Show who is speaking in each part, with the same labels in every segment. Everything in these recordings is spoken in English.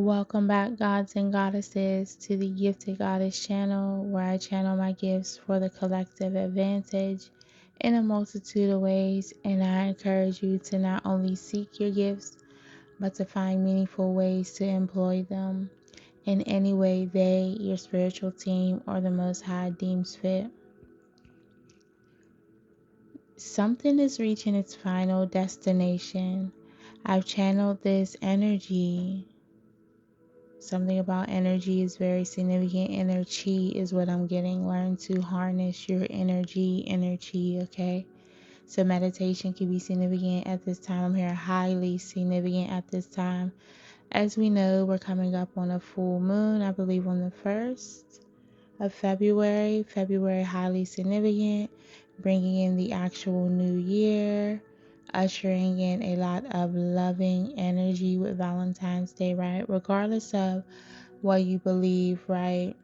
Speaker 1: Welcome back, gods and goddesses, to the Gifted Goddess channel, where I channel my gifts for the collective advantage in a multitude of ways. And I encourage you to not only seek your gifts, but to find meaningful ways to employ them in any way they, your spiritual team, or the Most High deems fit. Something is reaching its final destination. I've channeled this energy. Something about energy is very significant. Inner chi is what I'm getting. Learn to harness your inner chi, okay? So meditation can be significant at this time. I'm here highly significant at this time. As we know, we're coming up on a full moon, I believe on the 1st of February. February highly significant, bringing in the actual new year, ushering in a lot of loving energy with Valentine's Day, right? Regardless of what you believe, right?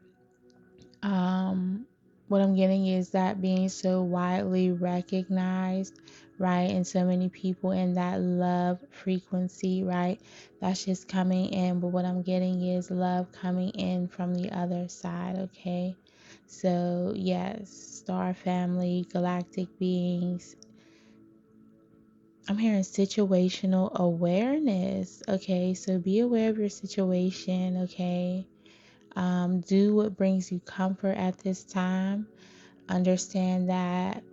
Speaker 1: Um, what I'm getting is that being so widely recognized, right? And so many people in that love frequency, right? That's just coming in. But what I'm getting is love coming in from the other side, okay? So, yes, star family, galactic beings. I'm hearing situational awareness, okay? So be aware of your situation, okay? Do what brings you comfort at this time. Understand that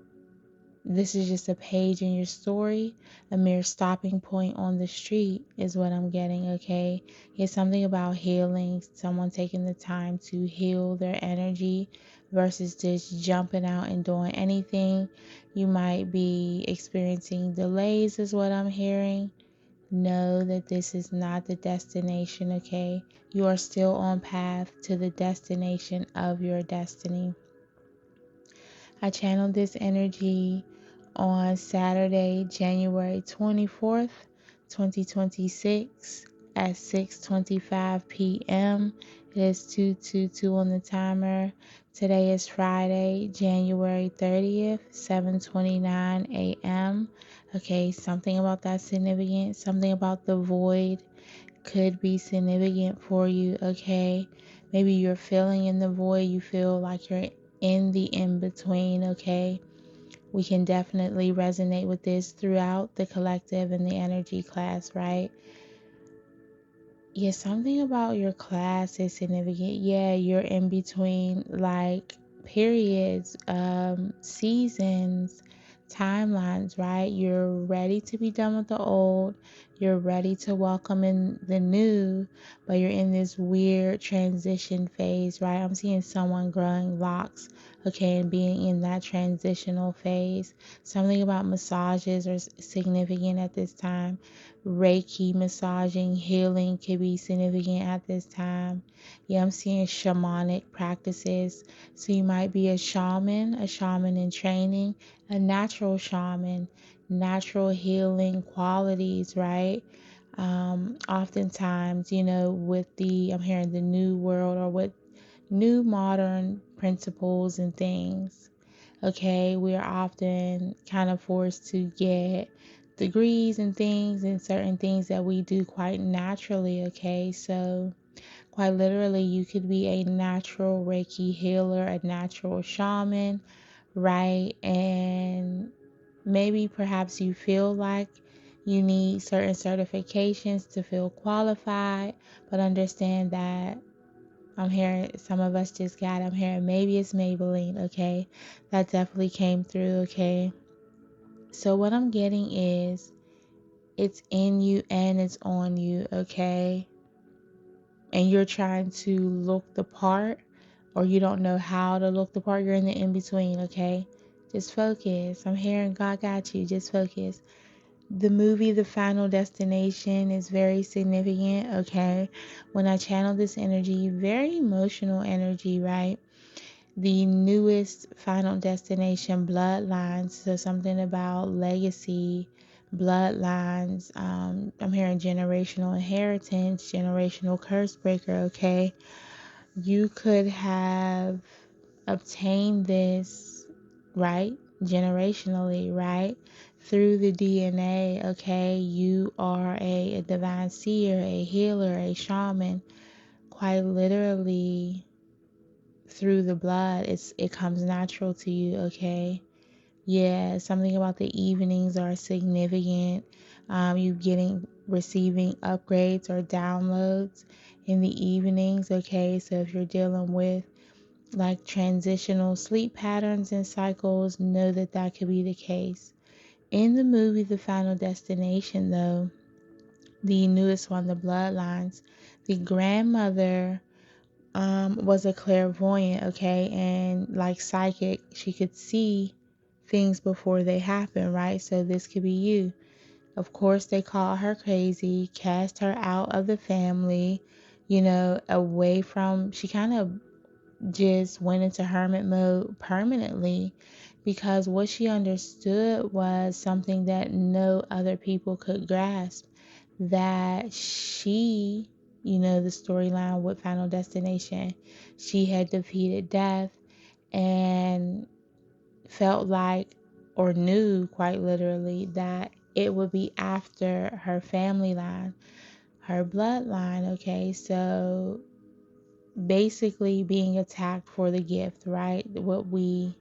Speaker 1: this is just a page in your story. A mere stopping point on the street is what I'm getting, okay? It's something about healing, someone taking the time to heal their energy versus just jumping out and doing anything. You might be experiencing delays, is what I'm hearing. Know that this is not the destination, okay? You are still on path to the destination of your destiny. I channeled this energy on Saturday, January 24th, 2026 at 6:25 p.m. It is 2:22 on the timer. Today is Friday, January 30th, 7:29 a.m. Okay, something about that significant, something about the void could be significant for you, okay? Maybe you're feeling in the void, you feel like you're in the in between, okay? We can definitely resonate with this throughout the collective and the energy class, right? Yeah, something about your class is significant. Yeah, you're in between like periods, seasons, timelines, right? You're ready to be done with the old. You're ready to welcome in the new, but you're in this weird transition phase, right? I'm seeing someone growing locks, okay, and being in that transitional phase. Something about massages are significant at this time. Reiki massaging, healing could be significant at this time. Yeah, I'm seeing shamanic practices. So you might be a shaman in training, a natural shaman, natural healing qualities, right? Oftentimes, with I'm hearing the new world or with new modern principles and things. Okay, we are often kind of forced to get degrees and things and certain things that we do quite naturally. Okay, so quite literally, you could be a natural Reiki healer, a natural shaman, right? And maybe perhaps you feel like you need certain certifications to feel qualified, but understand that I'm hearing some of us just got it. I'm hearing maybe it's Maybelline, okay? That definitely came through, okay? So what I'm getting is it's in you and it's on you, okay? And you're trying to look the part or you don't know how to look the part. You're in the in between, okay? Just focus. I'm hearing God got you. Just focus. The movie The Final Destination is very significant, okay? When I channel this energy, very emotional energy, right? The newest Final Destination, Bloodlines, so something about legacy, bloodlines. I'm hearing generational inheritance, generational curse breaker, okay? You could have obtained this, right? Generationally, right? through the DNA, okay, you are a divine seer, a healer, a shaman. Quite literally, through the blood, it comes natural to you, okay? Yeah, something about the evenings are significant. You receiving upgrades or downloads in the evenings, okay? So if you're dealing with like transitional sleep patterns and cycles, know that that could be the case. In the movie The Final Destination, though, the newest one, The Bloodlines, the grandmother was a clairvoyant, okay, and like psychic, she could see things before they happen, right? So this could be you. Of course, they called her crazy, cast her out of the family, away from, she kind of just went into hermit mode permanently because what she understood was something that no other people could grasp, that she, the storyline with Final Destination, she had defeated death and felt like, or knew quite literally, that it would be after her family line, her bloodline, okay? So basically being attacked for the gift, right? What we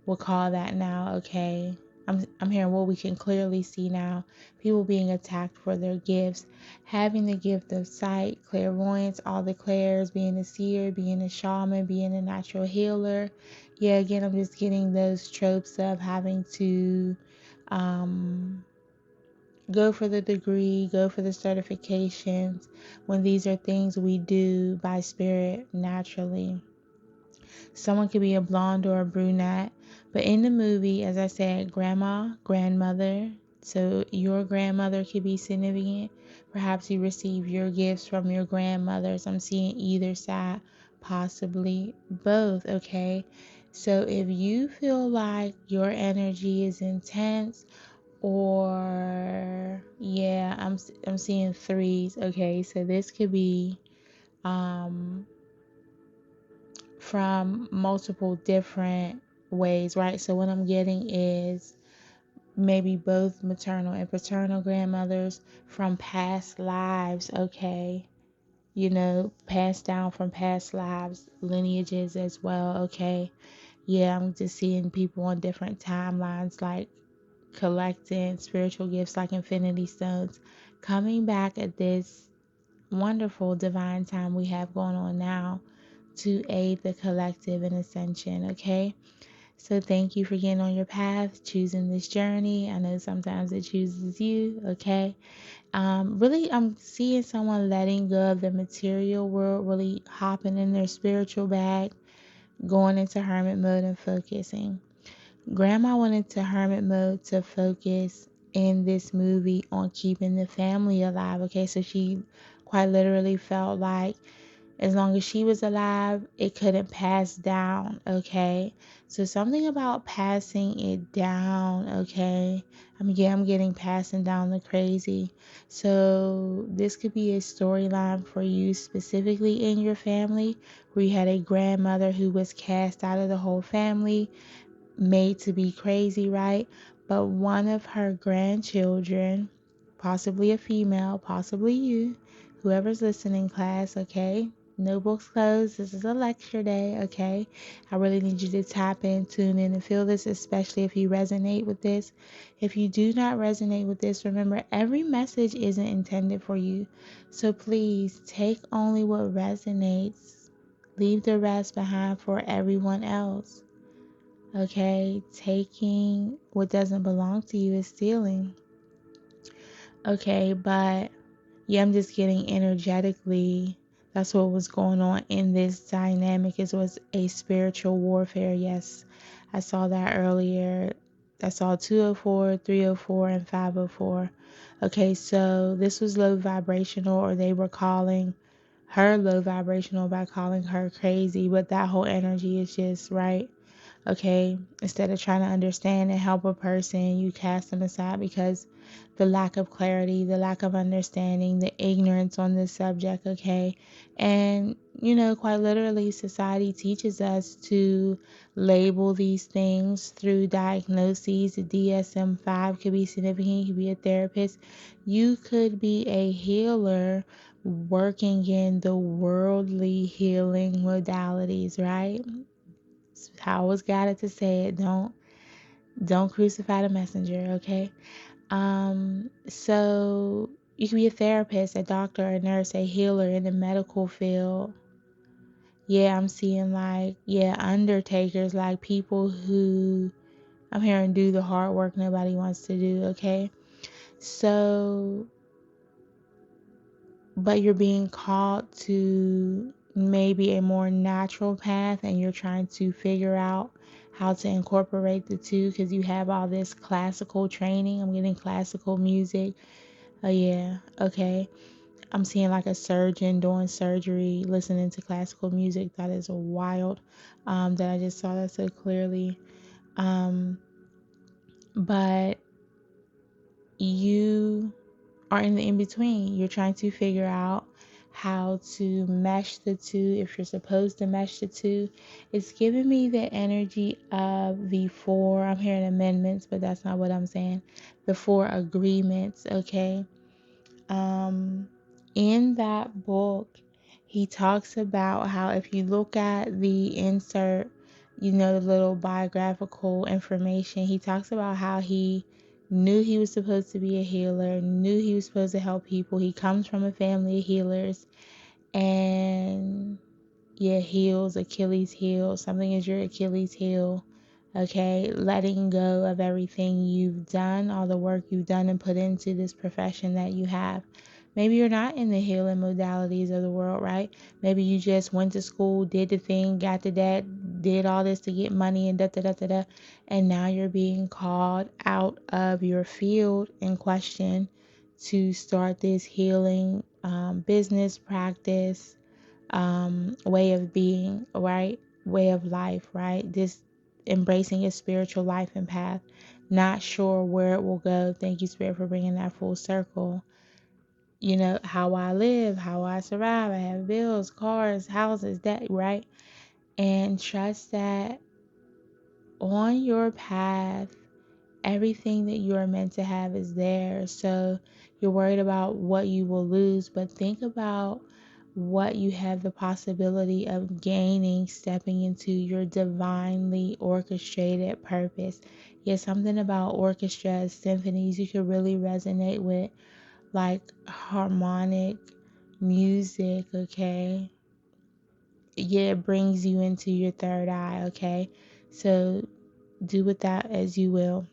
Speaker 1: will call that now, okay? I'm hearing what we can clearly see now. People being attacked for their gifts, having the gift of sight, clairvoyance, all the clairs, being a seer, being a shaman, being a natural healer. Yeah, again, I'm just getting those tropes of having to um go for the degree, go for the certifications, when these are things we do by spirit naturally. Someone could be a blonde or a brunette, but in the movie, as I said, grandma, grandmother, so your grandmother could be significant. Perhaps you receive your gifts from your grandmothers. I'm seeing either side, possibly both, okay? So if you feel like your energy is intense, or yeah, I'm seeing threes. Okay, so this could be um from multiple different ways, right? So what I'm getting is maybe both maternal and paternal grandmothers from past lives, okay? Passed down from past lives, lineages as well, okay? Yeah, I'm just seeing people on different timelines, like collecting spiritual gifts like infinity stones, coming back at this wonderful divine time we have going on now to aid the collective in ascension, okay? So thank you for getting on your path, choosing this journey. I know sometimes it chooses you, okay? Really, I'm seeing someone letting go of the material world, really hopping in their spiritual bag, going into hermit mode and focusing. Grandma went into hermit mode to focus in this movie on keeping the family alive. Okay, so she quite literally felt like as long as she was alive, it couldn't pass down. Okay, so something about passing it down. Okay, I'm getting passing down the crazy. So this could be a storyline for you specifically in your family, where you had a grandmother who was cast out of the whole family, made to be crazy, right? But one of her grandchildren, possibly a female, possibly you, whoever's listening, class, okay? No books closed. This is a lecture day, okay? I really need you to tap in, tune in, and feel this, especially if you resonate with this. If you do not resonate with this, remember every message isn't intended for you. So please take only what resonates. Leave the rest behind for everyone else. Okay, taking what doesn't belong to you is stealing. Okay, but yeah, I'm just getting energetically. That's what was going on in this dynamic. It was a spiritual warfare. Yes, I saw that earlier. I saw 204, 304, and 504. Okay, so this was low vibrational, or they were calling her low vibrational by calling her crazy, but that whole energy is just right. Okay, instead of trying to understand and help a person, you cast them aside because the lack of clarity, the lack of understanding, the ignorance on this subject. Okay, and quite literally, society teaches us to label these things through diagnoses. The DSM-5 could be significant. You could be a therapist. You could be a healer working in the worldly healing modalities, right? I always got it to say it. Don't crucify the messenger, okay? So you can be a therapist, a doctor, a nurse, a healer in the medical field. Yeah, I'm seeing undertakers, like people who I'm hearing do the hard work nobody wants to do, okay? So, but you're being called to maybe a more natural path, and you're trying to figure out how to incorporate the two because you have all this classical training. I'm getting classical music. Oh, yeah. Okay. I'm seeing like a surgeon doing surgery, listening to classical music. That is wild. That I just saw that so clearly. But you are in the in between. You're trying to figure out how to mesh the two, if you're supposed to mesh the two. It's giving me the energy of the four. I'm hearing amendments, but that's not what I'm saying. The four agreements, okay? In that book, he talks about how if you look at the insert, the little biographical information, he talks about how he knew he was supposed to be a healer, knew he was supposed to help people. He comes from a family of healers, and yeah, heels, Achilles heel. Something is your Achilles heel. Okay, letting go of everything you've done, all the work you've done and put into this profession that you have. Maybe you're not in the healing modalities of the world, right? Maybe you just went to school, did the thing, got to that, did all this to get money and da da da da da, and now you're being called out of your field in question to start this healing business practice, way of being, right? Way of life, right? This embracing a spiritual life and path. Not sure where it will go. Thank you, Spirit, for bringing that full circle. How I live, how I survive. I have bills, cars, houses, that, right? And trust that on your path, everything that you are meant to have is there. So you're worried about what you will lose, but think about what you have the possibility of gaining stepping into your divinely orchestrated purpose. Yeah, something about orchestras, symphonies you could really resonate with, like harmonic music, okay? Yeah, it brings you into your third eye, okay? So do with that as you will,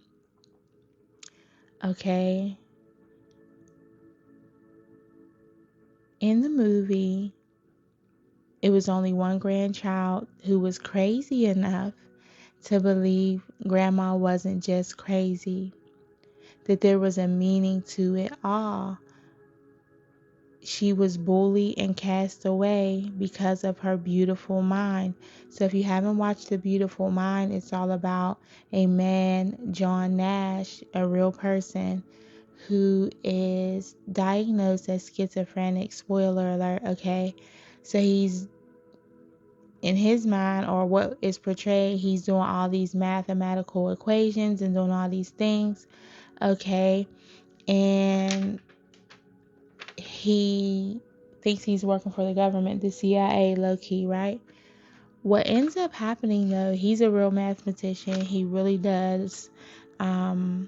Speaker 1: okay? In the movie, it was only one grandchild who was crazy enough to believe grandma wasn't just crazy, that there was a meaning to it all. She was bullied and cast away because of her beautiful mind. So if you haven't watched The Beautiful Mind, it's all about a man, John Nash, a real person, who is diagnosed as schizophrenic. Spoiler alert, okay? So he's, in his mind, or what is portrayed, he's doing all these mathematical equations and doing all these things, okay? And he thinks he's working for the government, the CIA, low key, right? What ends up happening though, he's a real mathematician. He really does.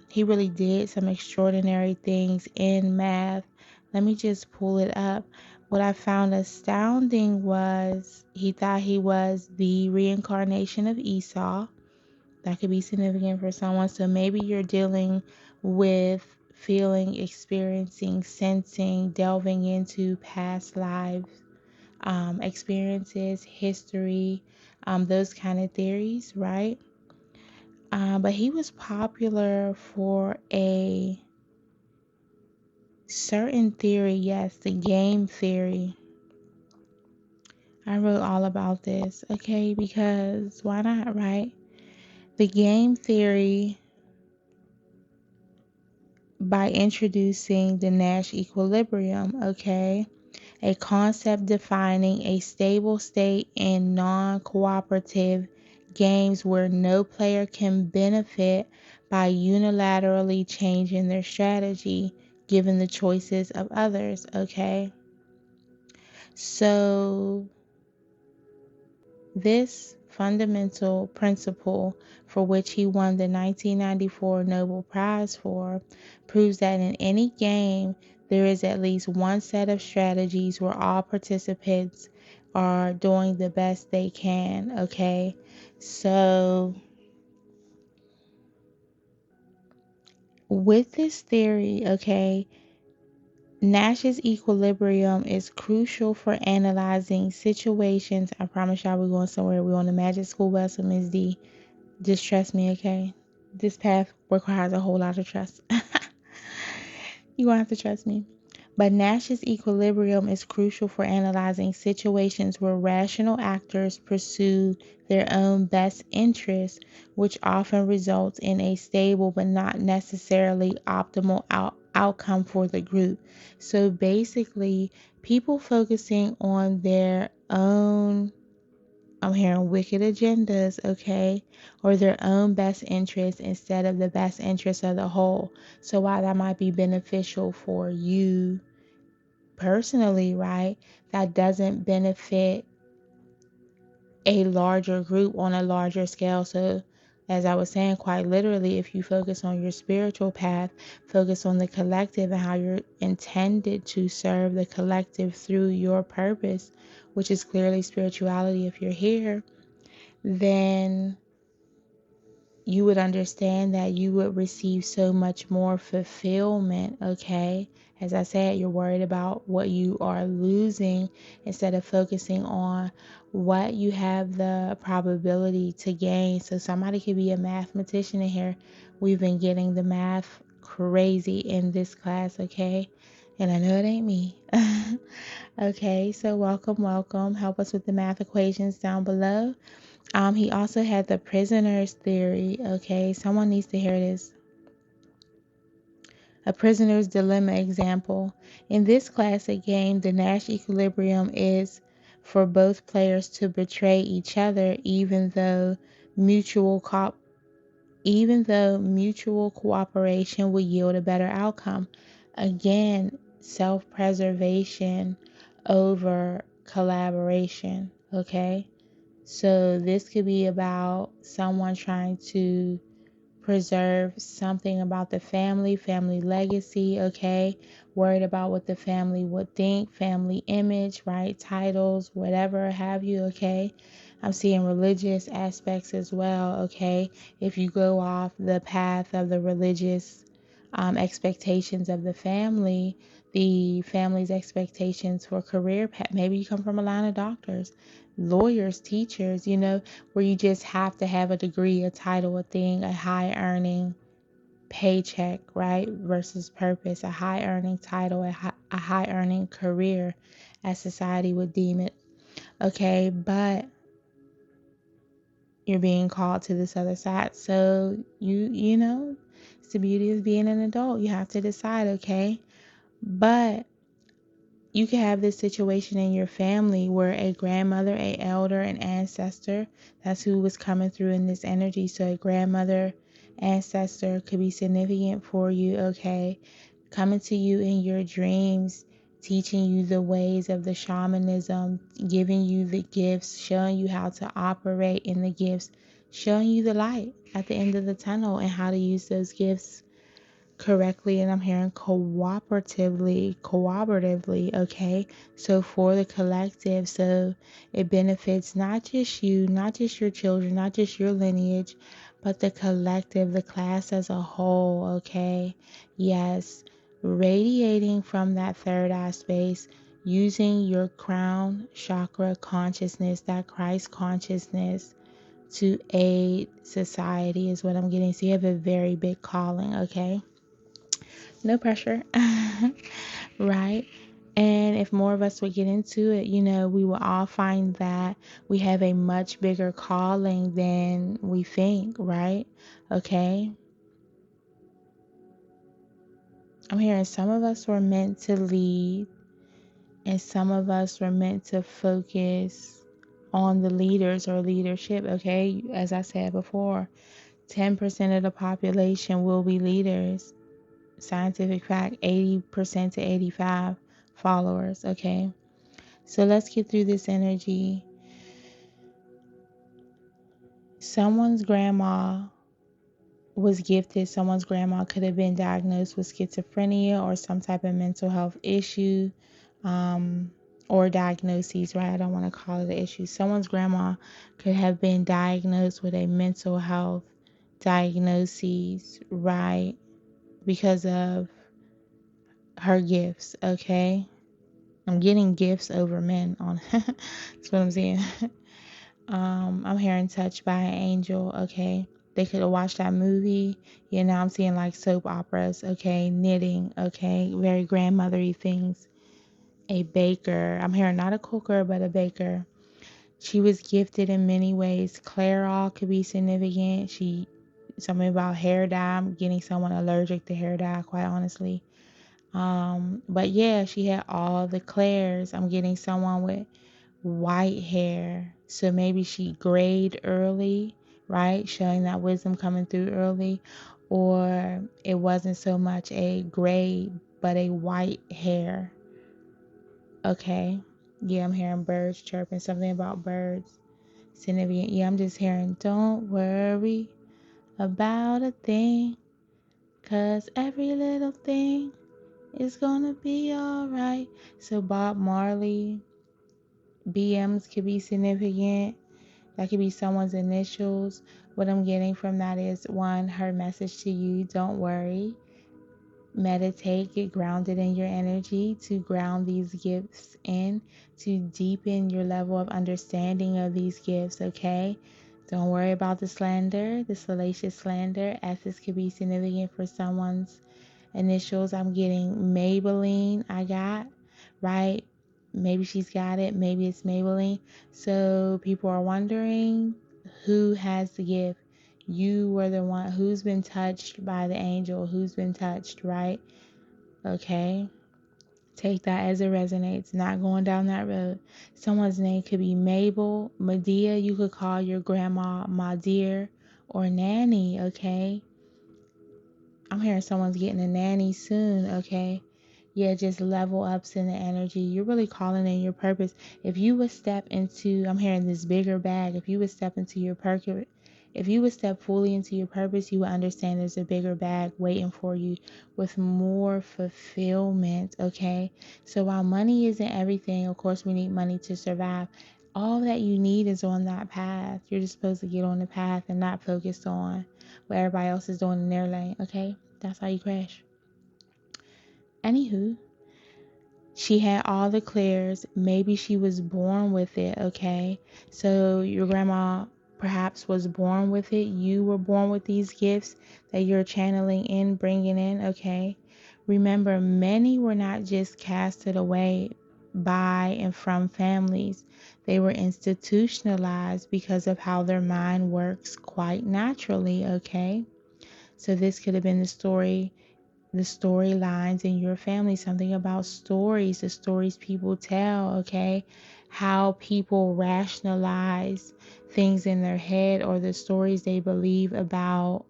Speaker 1: He really did some extraordinary things in math. Let me just pull it up. What I found astounding was he thought he was the reincarnation of Esau. That could be significant for someone. So maybe you're dealing with feeling, experiencing, sensing, delving into past lives, experiences, history, those kind of theories, right? But he was popular for a certain theory, yes, the game theory. I wrote all about this, okay, because why not, right? The game theory, by introducing the Nash equilibrium, okay? A concept defining a stable state in non-cooperative games where no player can benefit by unilaterally changing their strategy given the choices of others, okay? So this fundamental principle, for which he won the 1994 Nobel Prize for, proves that in any game there is at least one set of strategies where all participants are doing the best they can, okay? So with this theory, okay, Nash's equilibrium is crucial for analyzing situations. I promise y'all we're going somewhere. We're on the magic school bus with Ms. D. Just trust me, okay? This path requires a whole lot of trust. You're going to have to trust me. But Nash's equilibrium is crucial for analyzing situations where rational actors pursue their own best interests, which often results in a stable but not necessarily optimal outcome for the group. So basically, people focusing on their own, I'm hearing wicked agendas, okay, or their own best interests instead of the best interests of the whole. So while that might be beneficial for you personally, right, that doesn't benefit a larger group on a larger scale. So as I was saying, quite literally, if you focus on your spiritual path, focus on the collective and how you're intended to serve the collective through your purpose, which is clearly spirituality if you're here, then you would understand that you would receive so much more fulfillment, okay? As I said, you're worried about what you are losing instead of focusing on what you have the probability to gain. So somebody could be a mathematician in here. We've been getting the math crazy in this class, okay? And I know it ain't me. Okay, so welcome. Help us with the math equations down below. He also had the prisoner's theory. Okay, someone needs to hear this. A prisoner's dilemma example. In this classic game, the Nash equilibrium is for both players to betray each other, even though mutual cooperation will yield a better outcome. Again, self-preservation over collaboration. Okay. So this could be about someone trying to preserve something about the family legacy, okay? Worried about what the family would think, family image, right? Titles, whatever have you, okay? I'm seeing religious aspects as well, okay? If you go off the path of the religious expectations of the family's expectations for career path, maybe you come from a line of doctors, lawyers, teachers, where you just have to have a degree, a title, a thing, a high earning paycheck, right? Versus purpose, a high earning title, a high earning career, as society would deem it. Okay, but you're being called to this other side. So you know, it's the beauty of being an adult. You have to decide, okay? But you can have this situation in your family where a grandmother, a elder, an ancestor, that's who was coming through in this energy. So a grandmother, ancestor could be significant for you, okay? Coming to you in your dreams, teaching you the ways of the shamanism, giving you the gifts, showing you how to operate in the gifts, showing you the light at the end of the tunnel and how to use those gifts correctly, and I'm hearing cooperatively, okay? So for the collective, so it benefits not just you, not just your children, not just your lineage, but the collective, the class as a whole, okay? Yes, radiating from that third eye space, using your crown chakra consciousness, that Christ consciousness, to aid society is what I'm getting. So you have a very big calling, okay? No pressure. Right? And if more of us would get into it, we will all find that we have a much bigger calling than we think, right? Okay. I'm hearing some of us were meant to lead, and some of us were meant to focus on the leaders or leadership. Okay. As I said before, 10% of the population will be leaders. Scientific fact, 80% to 85 followers. Okay. So let's get through this energy. Someone's grandma was gifted. Someone's grandma could have been diagnosed with schizophrenia or some type of mental health issue, or diagnoses, right? I don't want to call it an issue. Someone's grandma could have been diagnosed with a mental health diagnosis, right? Because of her gifts, okay? I'm getting gifts over men on that's what I'm saying. I'm hearing touched by an angel, okay? They could have watched that movie. Now I'm seeing like soap operas, okay? Knitting, okay? Very grandmothery things. A baker. I'm hearing not a cooker, but a baker. She was gifted in many ways. Clairol could be significant. Something about hair dye. I'm getting someone allergic to hair dye, quite honestly. But yeah, she had all the clairs. I'm getting someone with white hair. So maybe she grayed early, right? Showing that wisdom coming through early. Or it wasn't so much a gray, but a white hair. Okay. Yeah, I'm hearing birds chirping. Something about birds. Significant. Yeah, I'm just hearing, don't worry about a thing, 'cause every little thing is gonna be alright. So Bob Marley, BMs could be significant. That could be someone's initials. What I'm getting from that is, one, her message to you, don't worry. Meditate, get grounded in your energy to ground these gifts in, to deepen your level of understanding of these gifts, okay? Don't worry about the slander, the salacious slander, as this could be significant for someone's initials. I'm getting Maybelline, I got, right? Maybe she's got it, maybe it's Maybelline. So people are wondering who has the gift. You were the one who's been touched by the angel, who's been touched, right? Okay. Take that as it resonates, not going down that road. Someone's name could be Mabel, Medea. You could call your grandma my dear or nanny, okay? I'm hearing someone's getting a nanny soon, okay? Yeah, just level ups in the energy. You're really calling in your purpose. If you would step into, I'm hearing this bigger bag. If you would step into your purpose, if you would step fully into your purpose, you would understand there's a bigger bag waiting for you with more fulfillment, okay? So while money isn't everything, of course, we need money to survive. All that you need is on that path. You're just supposed to get on the path and not focus on what everybody else is doing in their lane, okay? That's how you crash. Anywho, she had all the clairs. Maybe she was born with it, okay? So your grandma perhaps was born with it. You were born with these gifts that you're channeling in, bringing in, okay? Remember, many were not just casted away by and from families. They were institutionalized because of how their mind works quite naturally, okay? So this could have been the storylines in your family, something about stories, the stories people tell, okay? How people rationalize things in their head, or the stories they believe about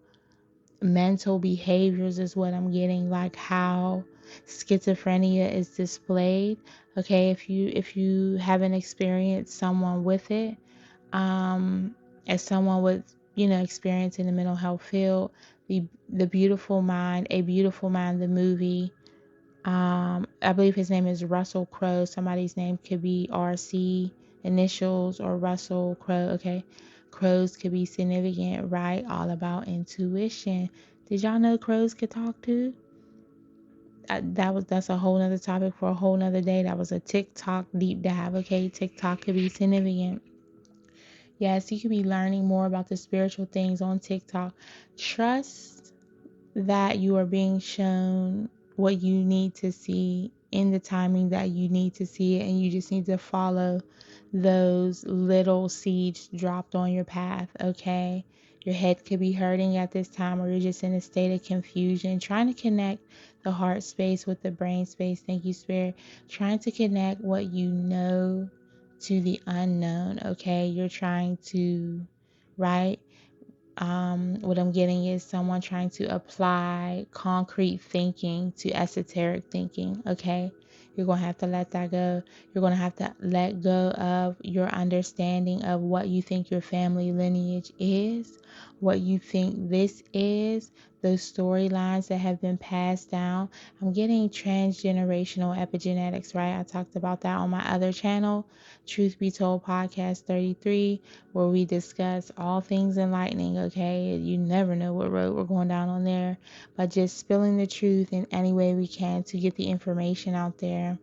Speaker 1: mental behaviors is what I'm getting, like how schizophrenia is displayed. Okay, if you haven't experienced someone with it, as someone with experience in the mental health field, the Beautiful Mind, A Beautiful Mind, the movie, I believe his name is Russell Crowe. Somebody's name could be RC initials or Russell Crowe. Okay, crows could be significant, right? All about intuition. Did y'all know crows could talk too? That's a whole nother topic for a whole nother day. That was a TikTok deep dive. Okay, TikTok could be significant. Yes, you could be learning more about the spiritual things on TikTok. Trust that you are being shown what you need to see in the timing that you need to see it, and you just need to follow those little seeds dropped on your path, okay? Your head could be hurting at this time, or you're just in a state of confusion, trying to connect the heart space with the brain space. Thank you, Spirit. Trying to connect what you know to the unknown, okay? You're trying to, right? What I'm getting is someone trying to apply concrete thinking to esoteric thinking, okay? You're going to have to let that go. You're going to have to let go of your understanding of what you think your family lineage is, what you think this is, those storylines that have been passed down. I'm getting transgenerational epigenetics, right? I talked about that on my other channel, Truth Be Told Podcast 33, where we discuss all things enlightening, okay? You never know what road we're going down on there, but just spilling the truth in any way we can to get the information out there.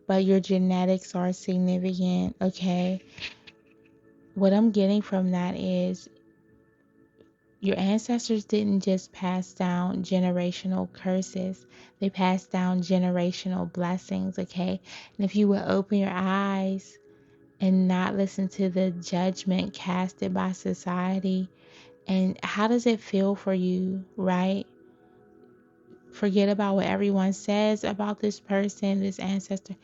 Speaker 1: But your genetics are significant, okay? What I'm getting from that is your ancestors didn't just pass down generational curses, they passed down generational blessings, okay? And if you would open your eyes and not listen to the judgment casted by society, and how does it feel for you, right? Forget about what everyone says about this person, this ancestor.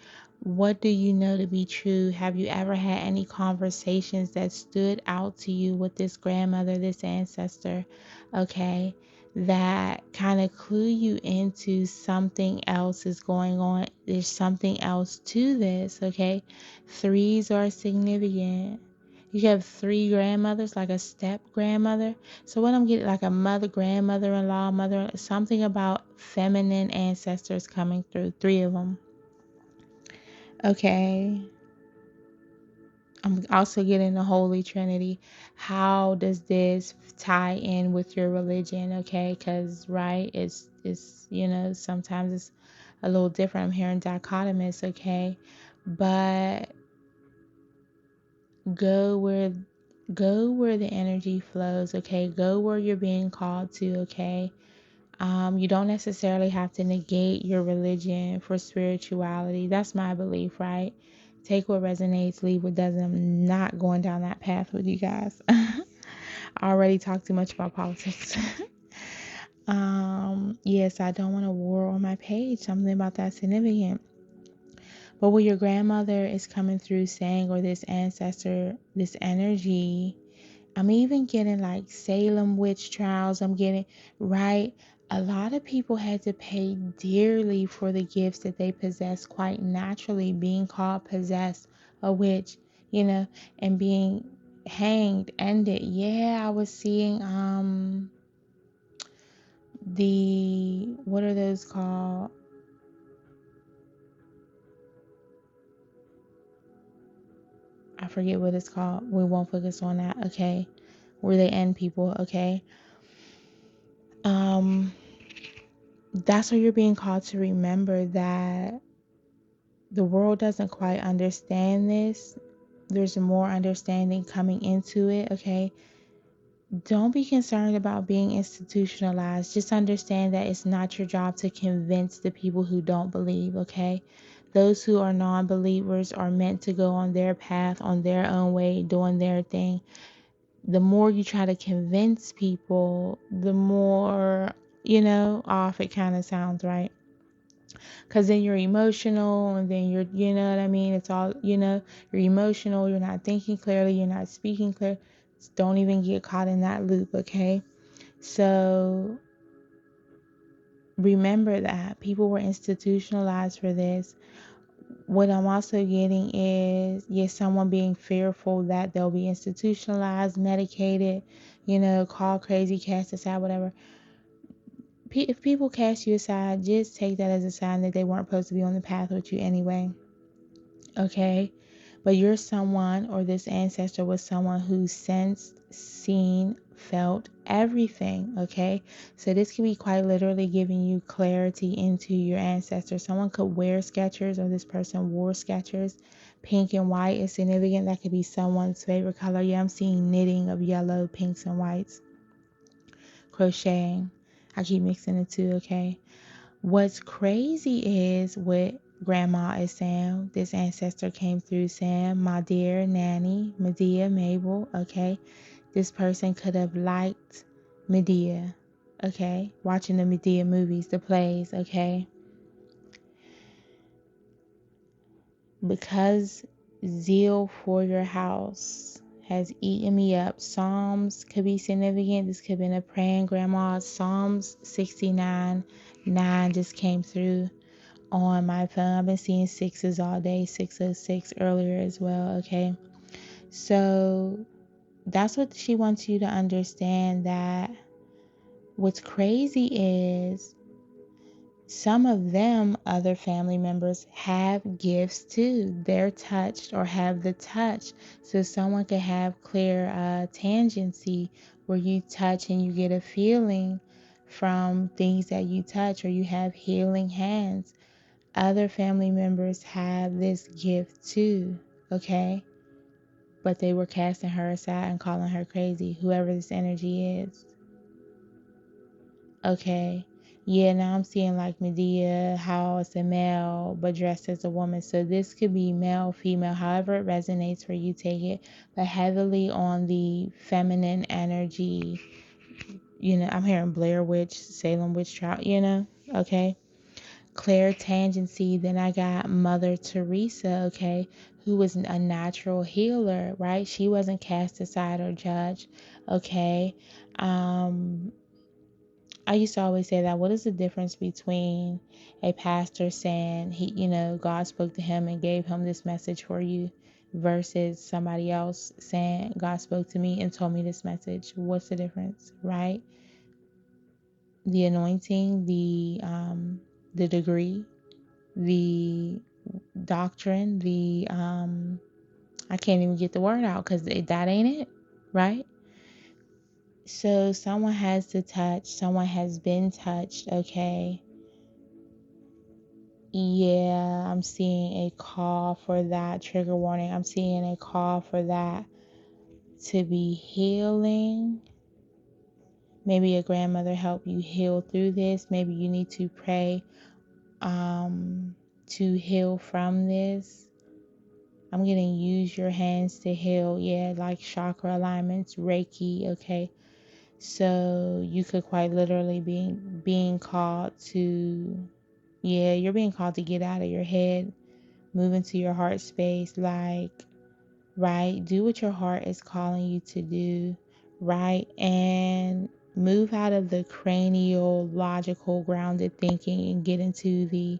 Speaker 1: What do you know to be true? Have you ever had any conversations that stood out to you with this grandmother, this ancestor, okay, that kind of clue you into something else is going on? There's something else to this, okay? Threes are significant. You have three grandmothers, like a step grandmother. So what I'm getting, like a mother, grandmother-in-law, mother, something about feminine ancestors coming through. Three of them. Okay. I'm also getting the Holy Trinity. How does this tie in with your religion? Okay, because right, it's sometimes it's a little different. I'm hearing dichotomous. Okay, but go where the energy flows. Okay, go where you're being called to. Okay. You don't necessarily have to negate your religion for spirituality. That's my belief, right? Take what resonates, leave what doesn't. I'm not going down that path with you guys. I already talked too much about politics. Yes, I don't want a war on my page. Something about that significant. But what your grandmother is coming through saying, or this ancestor, this energy, I'm even getting like Salem witch trials. I'm getting, right? A lot of people had to pay dearly for the gifts that they possess quite naturally, being called possessed, a witch, and being hanged, ended. Yeah, I was seeing what are those called? I forget what it's called. We won't focus on that, okay? Where they end people, okay? That's what you're being called to remember, that the world doesn't quite understand this. There's more understanding coming into it, okay? Don't be concerned about being institutionalized. Just understand that it's not your job to convince the people who don't believe, okay? Those who are non-believers are meant to go on their path, on their own way, doing their thing. The more you try to convince people, the more, off it kind of sounds, right? Because then you're emotional, and then you know what I mean? It's all, you're emotional, you're not thinking clearly, you're not speaking clear. Don't even get caught in that loop, okay? So remember that people were institutionalized for this. What I'm also getting is, yes, someone being fearful that they'll be institutionalized, medicated, called crazy, cast aside, whatever. If people cast you aside, just take that as a sign that they weren't supposed to be on the path with you anyway. Okay? But you're someone, or this ancestor was someone who sensed, seen, felt everything. Okay? So this could be quite literally giving you clarity into your ancestor. Someone could wear Skechers, or this person wore Skechers. Pink and white is significant. That could be someone's favorite color. Yeah, I'm seeing knitting of yellow, pinks, and whites. Crocheting. I keep mixing the two, okay? What's crazy is with grandma is Sam. This ancestor came through Sam, my dear nanny, Medea, Mabel, okay? This person could have liked Medea, okay? Watching the Medea movies, the plays, okay? Because zeal for your house has eaten me up. Psalms could be significant. This could have been a praying grandma. Psalms 69:9 just came through on my phone. I've been seeing sixes all day, 606 earlier as well, okay? So that's what she wants you to understand, that what's crazy is some of them, other family members, have gifts too. They're touched or have the touch. So someone could have clear tangency where you touch and you get a feeling from things that you touch, or you have healing hands. Other family members have this gift too, okay? But they were casting her aside and calling her crazy, whoever this energy is. Okay. Yeah, now I'm seeing like Medea, how it's a male but dressed as a woman. So this could be male, female, however it resonates for you, take it. But heavily on the feminine energy. You know, I'm hearing Blair Witch, Salem Witch Trial, you know? Okay. Claire Tangency. Then I got Mother Teresa, okay, who was a natural healer, right? She wasn't cast aside or judged, okay? I used to always say that, what is the difference between a pastor saying God spoke to him and gave him this message for you, versus somebody else saying God spoke to me and told me this message? What's the difference, right? The anointing, the degree, the doctrine, I can't even get the word out because that ain't it, right? So someone has to touch, someone has been touched, okay? Yeah, I'm seeing a call for that. Trigger warning. I'm seeing a call for that to be healing. Maybe a grandmother helped you heal through this. Maybe you need to pray to heal from this. I'm getting use your hands to heal. Yeah, like chakra alignments, Reiki, okay? So you could quite literally be being called to, yeah, you're being called to get out of your head, move into your heart space, like, right? Do what your heart is calling you to do, right? And move out of the cranial, logical, grounded thinking and get into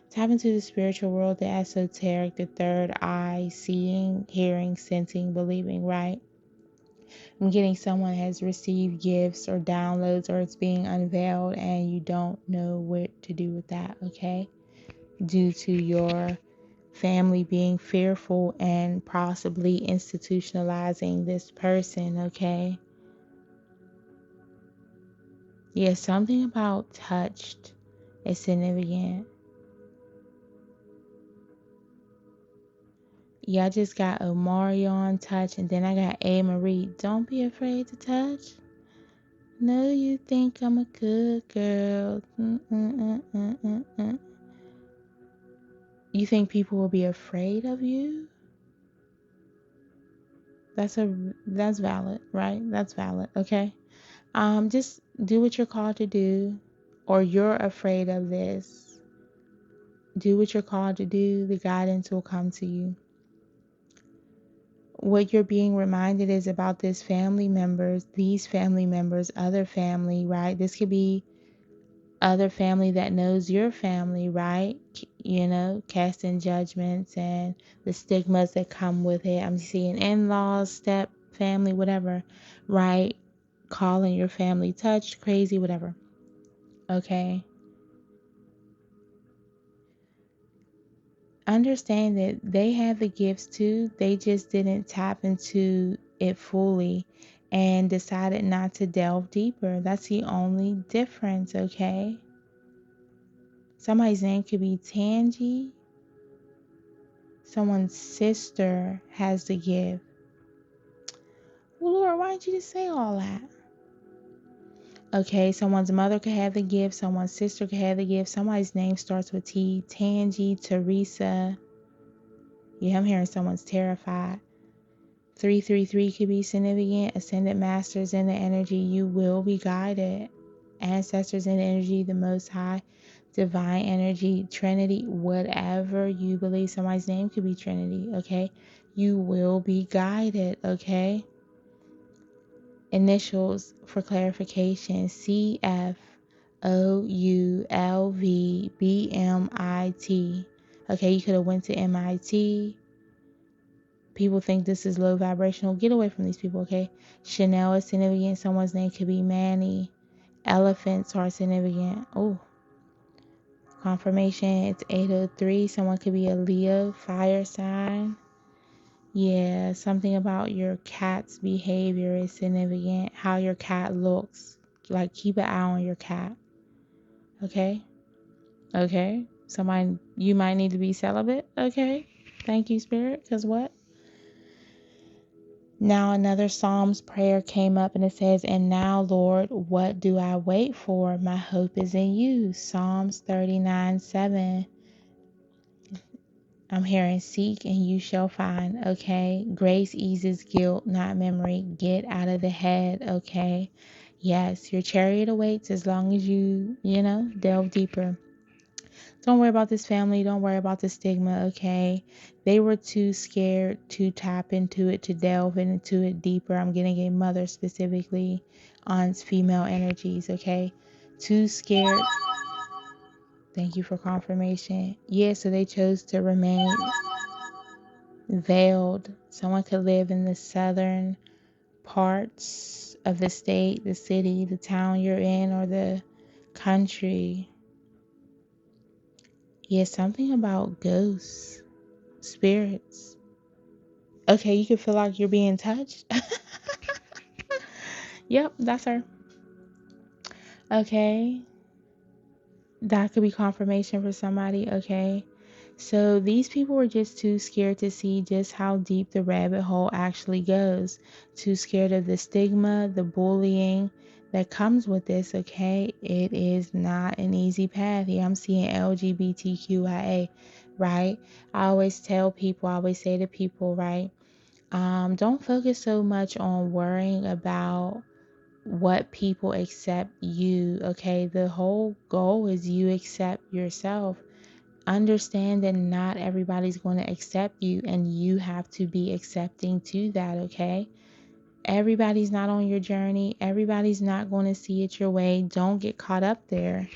Speaker 1: tap into the spiritual world, the esoteric, the third eye, seeing, hearing, sensing, believing, right? I'm getting someone has received gifts or downloads, or it's being unveiled and you don't know what to do with that, okay? Due to your family being fearful and possibly institutionalizing this person, okay? Yeah, something about touched is significant. Yeah, I just got Omarion touch, and then I got A. Marie. Don't be afraid to touch. No, you think I'm a good girl. You think people will be afraid of you? That's valid, right? That's valid, okay? Just do what you're called to do, or you're afraid of this. Do what you're called to do. The guidance will come to you. What you're being reminded is about these family members, other family, right? This could be other family that knows your family, right? Casting judgments and the stigmas that come with it. I'm seeing in-laws, step family, whatever, right? Calling your family touched, crazy, whatever. Okay. Understand that they have the gifts too. They just didn't tap into it fully and decided not to delve deeper. That's the only difference, okay? Somebody's name could be Tangi. Someone's sister has the gift. Well, Lord, why didn't you just say all that? Okay, someone's mother could have the gift, someone's sister could have the gift, somebody's name starts with T, Tangi, Teresa. Yeah, I'm hearing someone's terrified. 333 could be significant. Ascended masters in the energy, you will be guided. Ancestors in the energy, the most high, divine energy, Trinity, whatever you believe, somebody's name could be Trinity, okay? You will be guided, okay? Initials for clarification, CFOULVBMIT. Okay, you could have went to MIT. People think this is low vibrational. Get away from these people, okay? Chanel is significant. Someone's name could be Manny. Elephants are significant. Oh, confirmation. It's 803. Someone could be a Leo, fire sign. Yeah, something about your cat's behavior is significant. How your cat looks. Like, keep an eye on your cat. Okay? Okay? Somebody, you might need to be celibate. Okay? Thank you, Spirit. Because what? Now another Psalms prayer came up and it says, "And now, Lord, what do I wait for? My hope is in you." Psalms 39:7. I'm hearing seek and you shall find. Okay. Grace eases guilt, not memory. Get out of the head. Okay. Yes, your chariot awaits as long as you delve deeper. Don't worry about this family. Don't worry about the stigma, okay? They were too scared to tap into it, to delve into it deeper. I'm getting a mother specifically on female energies, okay? Too scared. Thank you for confirmation. Yeah, so they chose to remain veiled. Someone could live in the southern parts of the state, the city, the town you're in, or the country. Yeah, something about ghosts, spirits. Okay, you can feel like you're being touched. Yep, that's her. Okay, that could be confirmation for somebody. Okay, so these people were just too scared to see just how deep the rabbit hole actually goes. Too scared of the stigma, the bullying that comes with this. Okay, it is not an easy path. Yeah, I'm seeing LGBTQIA, right? I always tell people, I always say to people, right? Don't focus so much on worrying about what people accept you, okay? The whole goal is you accept yourself. Understand that not everybody's going to accept you, and you have to be accepting to that, okay? Everybody's not on your journey. Everybody's not going to see it your way. Don't get caught up there.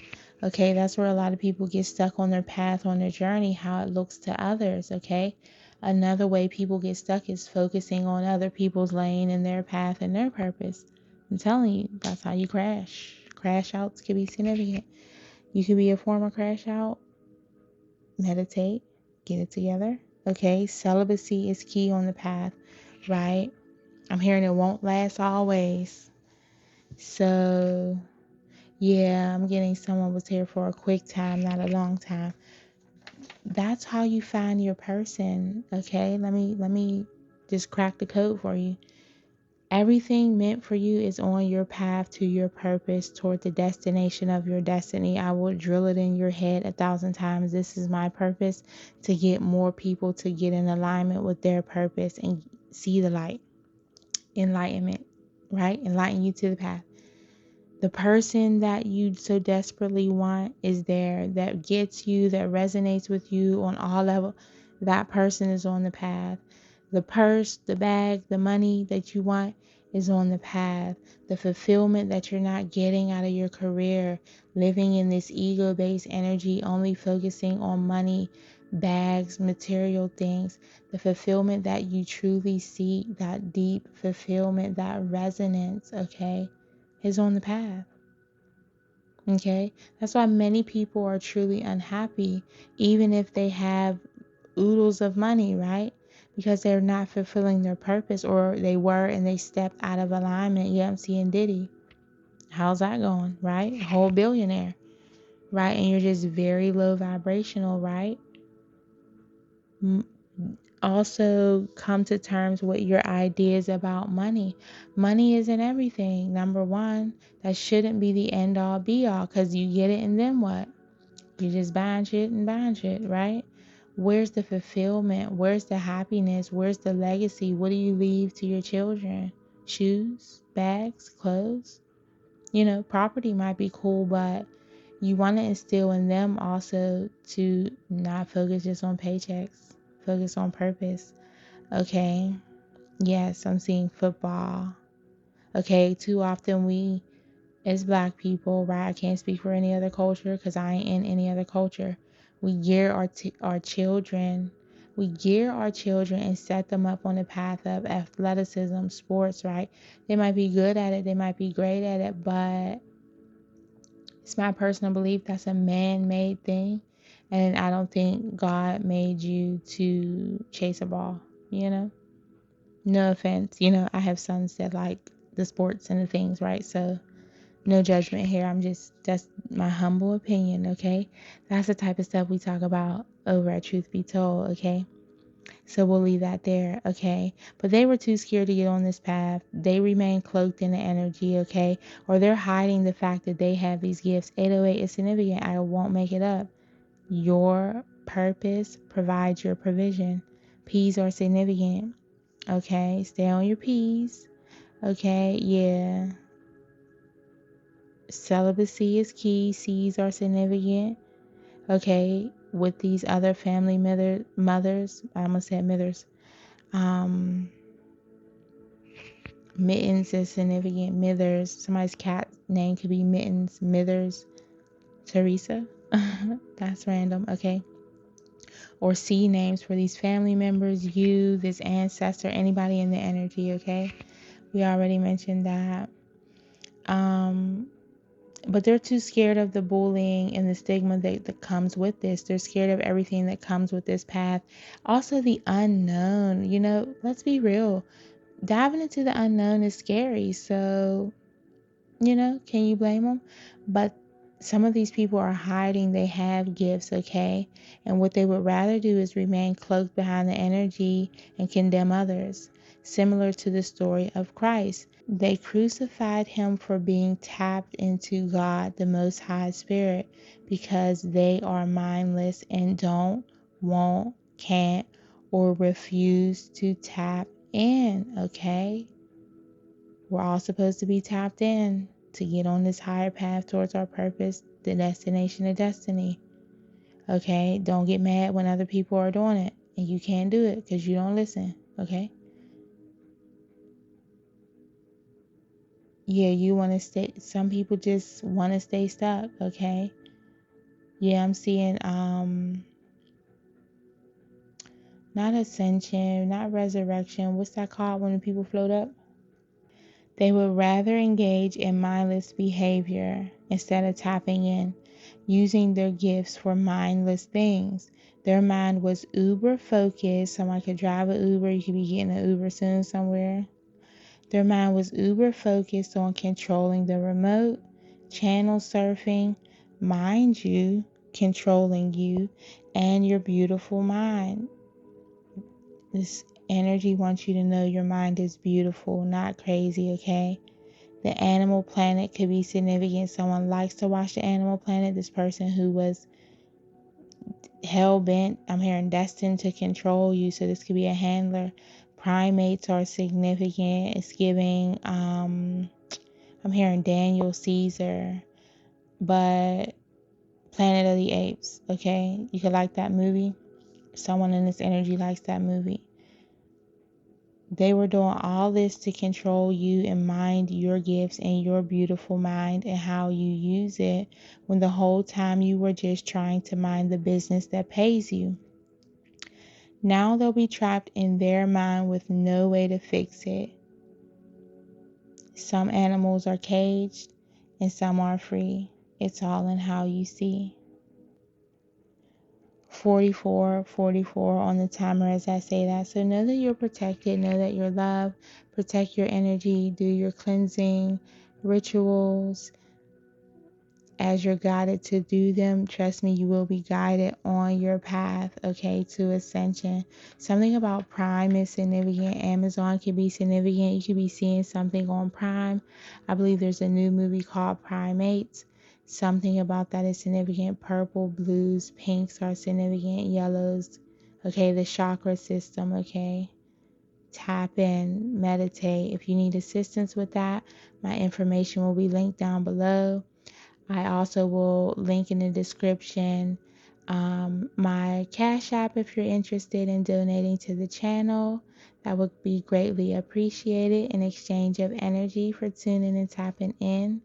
Speaker 1: Okay, that's where a lot of people get stuck on their path, on their journey, how it looks to others. Okay, another way people get stuck is focusing on other people's lane and their path and their purpose. I'm telling you, that's how you crash. Crash outs can be significant. You could be a former crash out. Meditate, get it together. Okay, celibacy is key on the path, right? I'm hearing it won't last always. So, yeah, I'm getting someone was here for a quick time, not a long time. That's how you find your person, okay? Let me just crack the code for you. Everything meant for you is on your path to your purpose, toward the destination of your destiny. I will drill it in your head 1,000 times. This is my purpose, to get more people to get in alignment with their purpose and see the light. Enlightenment, right? Enlighten you to the path. The person that you so desperately want is there, that gets you, that resonates with you on all levels. That person is on the path. The purse, the bag, the money that you want is on the path. The fulfillment that you're not getting out of your career, living in this ego-based energy, only focusing on money, bags, material things. The fulfillment that you truly seek, that deep fulfillment, that resonance, okay, is on the path. Okay, that's why many people are truly unhappy, even if they have oodles of money, right? Because they're not fulfilling their purpose, or they were and they stepped out of alignment. Yeah, I'm seeing Diddy. How's that going, right? A whole billionaire, right? And you're just very low vibrational, right? Also, come to terms with your ideas about money. Money isn't everything. Number one, that shouldn't be the end all be all, because you get it and then what? You just buying shit and buying shit, right? Where's the fulfillment? Where's the happiness? Where's the legacy? What do you leave to your children? Shoes, bags, clothes? Property might be cool, but you want to instill in them also to not focus just on paychecks, focus on purpose. Okay. Yes, I'm seeing football. Okay. Too often we, as Black people, right? I can't speak for any other culture because I ain't in any other culture. We gear our children. We gear our children and set them up on the path of athleticism, sports, right? They might be good at it. They might be great at it, but it's my personal belief that's a man-made thing. And I don't think God made you to chase a ball, you know? No offense. I have sons that like the sports and the things, right? So no judgment here. That's my humble opinion, okay? That's the type of stuff we talk about over at Truth Be Told, okay? So we'll leave that there, okay? But they were too scared to get on this path. They remain cloaked in the energy, okay? Or they're hiding the fact that they have these gifts. 808 is significant. I won't make it up. Your purpose provides your provision. P's are significant, okay? Stay on your P's, okay? Yeah. Celibacy is key. C's are significant, okay? With these other family mothers, I almost said mothers. Mittens is significant. Mithers. Somebody's cat name could be Mittens. Mithers. Teresa. That's random. Okay. Or C names for these family members. You, this ancestor, anybody in the energy. Okay. We already mentioned that. But they're too scared of the bullying and the stigma that comes with this. They're scared of everything that comes with this path. Also, the unknown. Let's be real. Diving into the unknown is scary. So, can you blame them? But some of these people are hiding. They have gifts, okay? And what they would rather do is remain cloaked behind the energy and condemn others. Similar to the story of Christ. They crucified him for being tapped into God, the Most High Spirit, because they are mindless and don't, won't, can't, or refuse to tap in, okay? We're all supposed to be tapped in to get on this higher path towards our purpose, the destination of destiny. Okay? Don't get mad when other people are doing it and you can't do it because you don't listen. Okay? Yeah, you want to stay. Some people just want to stay stuck. Okay? Yeah, I'm seeing not ascension, not resurrection. What's that called when the people float up? They would rather engage in mindless behavior instead of tapping in, using their gifts for mindless things. Their mind was uber focused. Someone could drive an Uber. You could be getting an Uber soon somewhere. Their mind was uber focused on controlling the remote, channel surfing, mind you, controlling you, and your beautiful mind. This energy wants you to know your mind is beautiful, not crazy, okay? The Animal Planet could be significant. Someone likes to watch the Animal Planet. This person who was hell bent, I'm hearing destined to control you. So this could be a handler. Primates are significant. It's giving, I'm hearing Daniel Caesar, but Planet of the Apes. Okay. You could like that movie. Someone in this energy likes that movie. They were doing all this to control you and mind your gifts and your beautiful mind and how you use it, when the whole time you were just trying to mind the business that pays you. Now they'll be trapped in their mind with no way to fix it. Some animals are caged and some are free. It's all in how you see. 44 on the timer as I say that. So know that you're protected, know that you're loved, protect your energy, do your cleansing rituals, as you're guided to do them, trust me, you will be guided on your path, okay, to ascension. Something about Prime is significant. Amazon can be significant. You could be seeing something on Prime. I believe there's a new movie called Primates. Something about that is significant. Purple, blues, pinks are significant. Yellows, okay, the chakra system, okay. Tap in, meditate. If you need assistance with that, my information will be linked down below. I also will link in the description my Cash App if you're interested in donating to the channel. That would be greatly appreciated in exchange of energy for tuning and tapping in.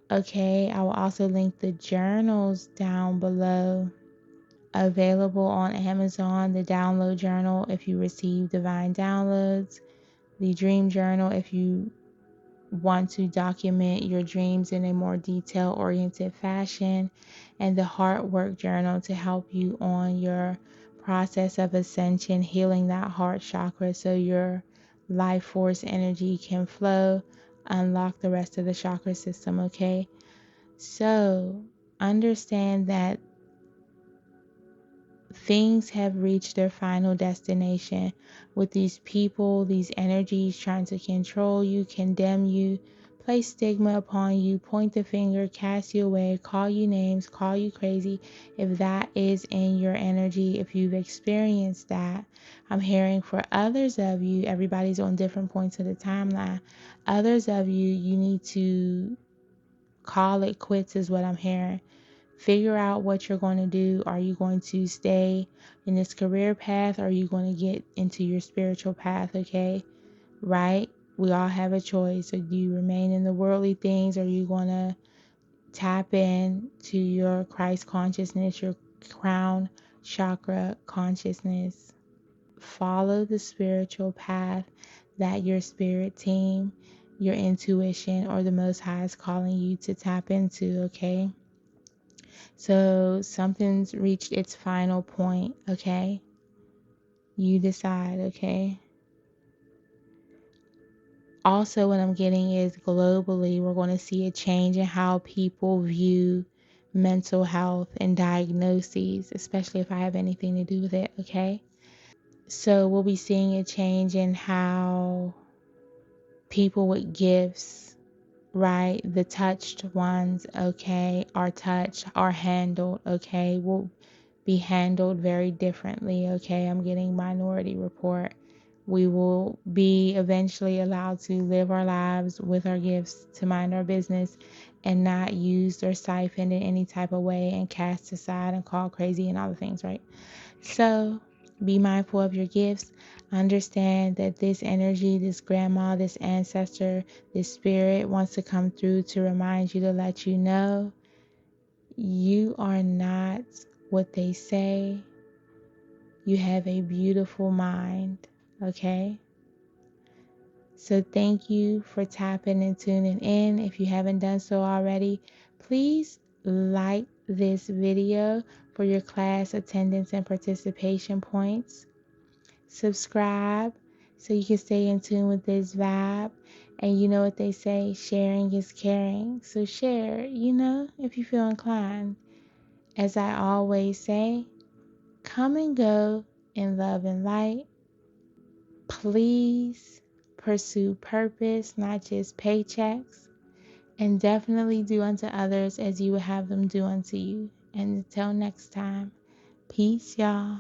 Speaker 1: Okay, I will also link the journals down below. Available on Amazon, the download journal if you receive divine downloads, the dream journal if you want to document your dreams in a more detail oriented fashion, and the heart work journal to help you on your process of ascension, healing that heart chakra so your life force energy can flow, unlock the rest of the chakra system. Okay, so understand that things have reached their final destination with these people, these energies trying to control you, condemn you, place stigma upon you, point the finger, cast you away, call you names, call you crazy. If that is in your energy, if you've experienced that, I'm hearing for others of you, everybody's on different points of the timeline. Others of you, you need to call it quits, is what I'm hearing. Figure out what you're going to do. Are you going to stay in this career path? Or are you going to get into your spiritual path? Okay, right? We all have a choice. So do you remain in the worldly things? Or are you going to tap in to your Christ consciousness, your crown chakra consciousness? Follow the spiritual path that your spirit team, your intuition, or the Most High is calling you to tap into, okay? So something's reached its final point, okay? You decide, okay? Also, what I'm getting is globally, we're going to see a change in how people view mental health and diagnoses, especially if I have anything to do with it, okay? So we'll be seeing a change in how people with gifts, right? The touched ones, okay, are touched, are handled, okay? Will be handled very differently, okay? I'm getting Minority Report. We will be eventually allowed to live our lives with our gifts, to mind our business, and not used or siphoned in any type of way and cast aside and called crazy and all the things, right? So be mindful of your gifts. Understand that this energy, this grandma, this ancestor, this spirit wants to come through to remind you, to let you know you are not what they say. You have a beautiful mind, okay? So thank you for tapping and tuning in. If you haven't done so already, please like this video for your class attendance and participation points. Subscribe so you can stay in tune with this vibe. And you know what they say, sharing is caring. So share, if you feel inclined. As I always say, come and go in love and light. Please pursue purpose, not just paychecks. And definitely do unto others as you would have them do unto you. And until next time, peace, y'all.